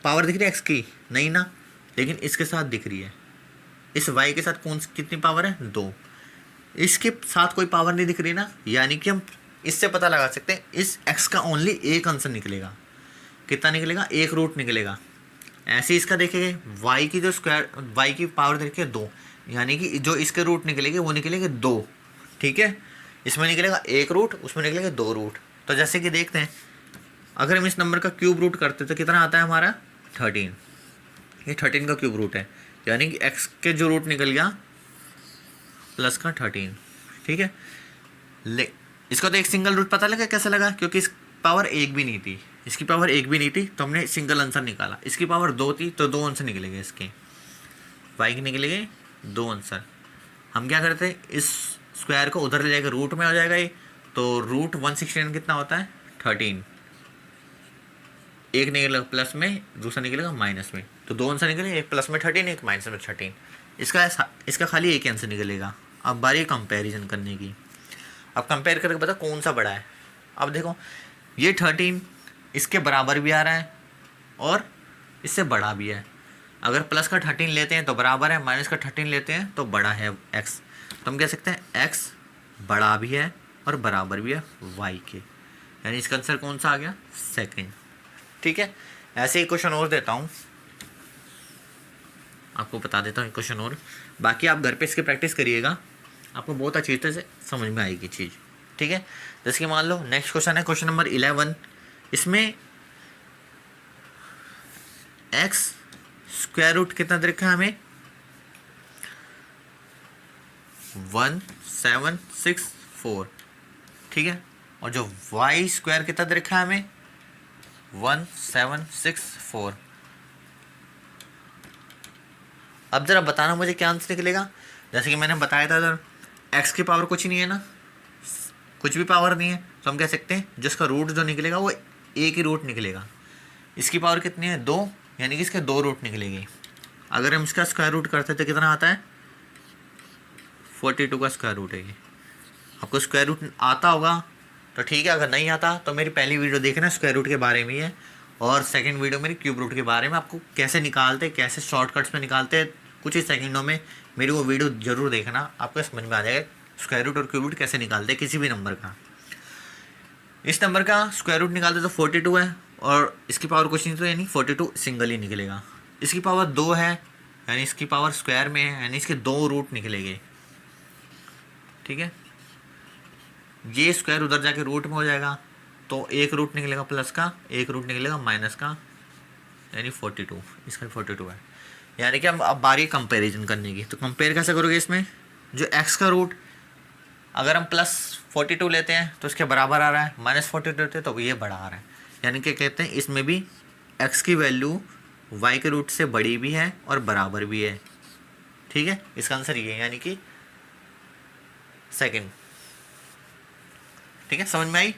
S1: पावर दिख रही है x की, नहीं ना, लेकिन इसके साथ दिख रही है। इस y के साथ कितनी पावर है, 2। इसके साथ कोई पावर नहीं दिख रही ना, यानी कि हम इससे पता लगा सकते हैं इस x का ओनली एक आंसर निकलेगा। कितना निकलेगा, एक रूट निकलेगा। ऐसे इसका देखेंगे y की जो स्क्वायर, y की पावर देखिए 2, यानी कि जो इसके रूट निकलेंगे वो निकलेंगे 2। ठीक है, इसमें निकलेगा एक रूट, उसमें निकलेंगे 2 रूट। तो जैसे कि देखते हैं, अगर हम इस नंबर का क्यूब रूट करते तो कितना आता है हमारा, 13। ये 13 का क्यूब रूट है, यानी कि x के जो रूट निकल गया प्लस का 13। ठीक है, इसका तो एक सिंगल रूट पता लगा, कैसे लगा, क्योंकि इस पावर एक भी नहीं थी, इसकी पावर एक भी नहीं थी, तो हमने सिंगल आंसर निकाला। इसकी पावर 2 थी तो 2 आंसर निकलेंगे इसके, y के निकलेंगे 2 आंसर। हम क्या करते हैं, इस स्क्वायर को उधर ले जाएगा, रूट में हो जाएगा ये, तो रूट 169 कितना होता है, 13। एक निकलेगा प्लस में, दूसरा निकलेगा माइनस में, तो 2 आंसर निकलेंगे, एक प्लस में 13, एक माइनस में 13। इसका खाली एक आंसर निकलेगा। अब बारी कंपैरिजन करने की। अब कंपेयर करके बता कौन सा बड़ा है। अब देखो ये 13 इसके बराबर भी आ रहा है और इससे बड़ा भी है। अगर प्लस का 13 लेते हैं तो बराबर है, माइनस का 13 लेते हैं तो बड़ा है x। तो हम कह सकते हैं x बड़ा भी है और बराबर भी है y के, यानी इसका आंसर कौन सा आ गया, सेकंड। ठीक है, ऐसे ही क्वेश्चन और देता हूँ, आपको बता देता हूँ क्वेश्चन और, बाकी आप घर पे इसकी प्रैक्टिस करिएगा, आपको बहुत अच्छी तरह से समझ में आएगी चीज़। ठीक है, जैसे कि मान लो नेक्स्ट क्वेश्चन है क्वेश्चन नंबर 11। इसमें x स्क्वायर रूट कितना दे रखा है हमें, 1764। ठीक है, और जो y स्क्वायर कितना दे रखा है हमें, 1764। अब जरा बताना मुझे क्या आंसर निकलेगा। जैसे कि मैंने बताया था इधर x की पावर कुछ नहीं है ना, कुछ भी पावर नहीं है, तो हम कह सकते हैं जिसका रूट जो निकलेगा वो एक ही रूट निकलेगा। इसकी पावर कितनी है, 2, यानी कि इसके 2 रूट निकलेंगे। अगर हम इसका स्क्वायर रूट करते तो कितना आता है, 42 का स्क्वायर रूट है ये। आपको स्क्वायर रूट आता होगा तो ठीक है, अगर नहीं आता तो मेरी पहली वीडियो देखना स्क्वायर रूट के बारे में ही है, और सेकंड वीडियो मेरी क्यूब रूट के बारे में, आपको कैसे निकालते, कैसे शॉर्टकट्स में निकालते कुछ ही सेकंडों में, मेरी वो वीडियो जरूर देखना, आपको समझ में आ जाएगा स्क्वायर रूट और क्यूब रूट कैसे निकालते किसी भी नंबर का। इस नंबर का स्क्वायर रूट निकालते तो 42 है, और इसकी पावर कुछ नहीं, तो यानी 42 सिंगल ही निकलेगा। इसकी पावर 2 है, यानी इसकी पावर स्क्वायर में है, यानी इसके 2 रूट निकलेंगे। ठीक है, ये स्क्वायर उधर जाके रूट में हो जाएगा, तो एक रूट निकलेगा प्लस का, एक रूट निकलेगा माइनस का, यानी 42। इसका 42 है, यानी कि हम अब बारी कंपैरिजन करने की। तो कंपेयर कैसे करोगे, इसमें जो x का रूट अगर हम प्लस 42 लेते हैं तो इसके बराबर आ रहा है, माइनस 42 लेते हैं तो ये बड़ा आ रहा है, यानी कि कहते हैं इसमें भी x की वैल्यू y के रूट से बड़ी भी है और बराबर भी है। ठीक है, इसका आंसर ये है, यानी कि सेकंड। ठीक है, समझ में आई।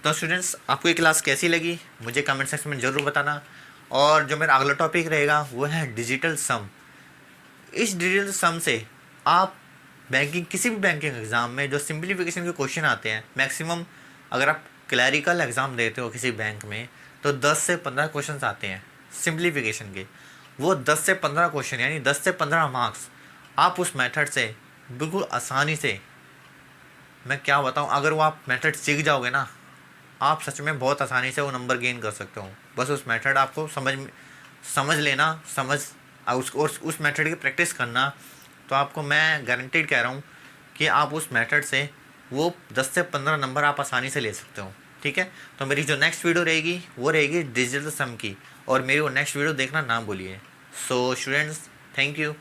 S1: तो स्टूडेंट्स आपको ये क्लास कैसी लगी मुझे कमेंट सेक्शन में ज़रूर बताना, और जो मेरा अगला टॉपिक रहेगा वो है डिजिटल सम। इस डिजिटल सम से आप बैंकिंग, किसी भी बैंकिंग एग्ज़ाम में जो सिंप्लीफिकेशन के क्वेश्चन आते हैं, मैक्सिमम अगर आप क्लैरिकल एग्ज़ाम देते हो किसी बैंक में तो 10 से 15 क्वेश्चन आते हैं सिंप्लीफिकेशन के। वो 10 से 15 क्वेश्चन यानी 10 से 15 मार्क्स आप उस मेथड से बिल्कुल आसानी से, मैं क्या बताऊं, अगर वो आप मेथड सीख जाओगे ना, आप सच में बहुत आसानी से वो नंबर गेन कर सकते हो। बस उस मेथड आपको समझ लेना, और उस मेथड की प्रैक्टिस करना, तो आपको मैं गारंटीड कह रहा हूँ कि आप उस मेथड से वो 10 से 15 नंबर आप आसानी से ले सकते हो। ठीक है, तो मेरी जो नेक्स्ट वीडियो रहेगी वो रहेगी डिजिटल सम की, और मेरी वो नेक्स्ट वीडियो देखना ना भूलिए। So students, thank you.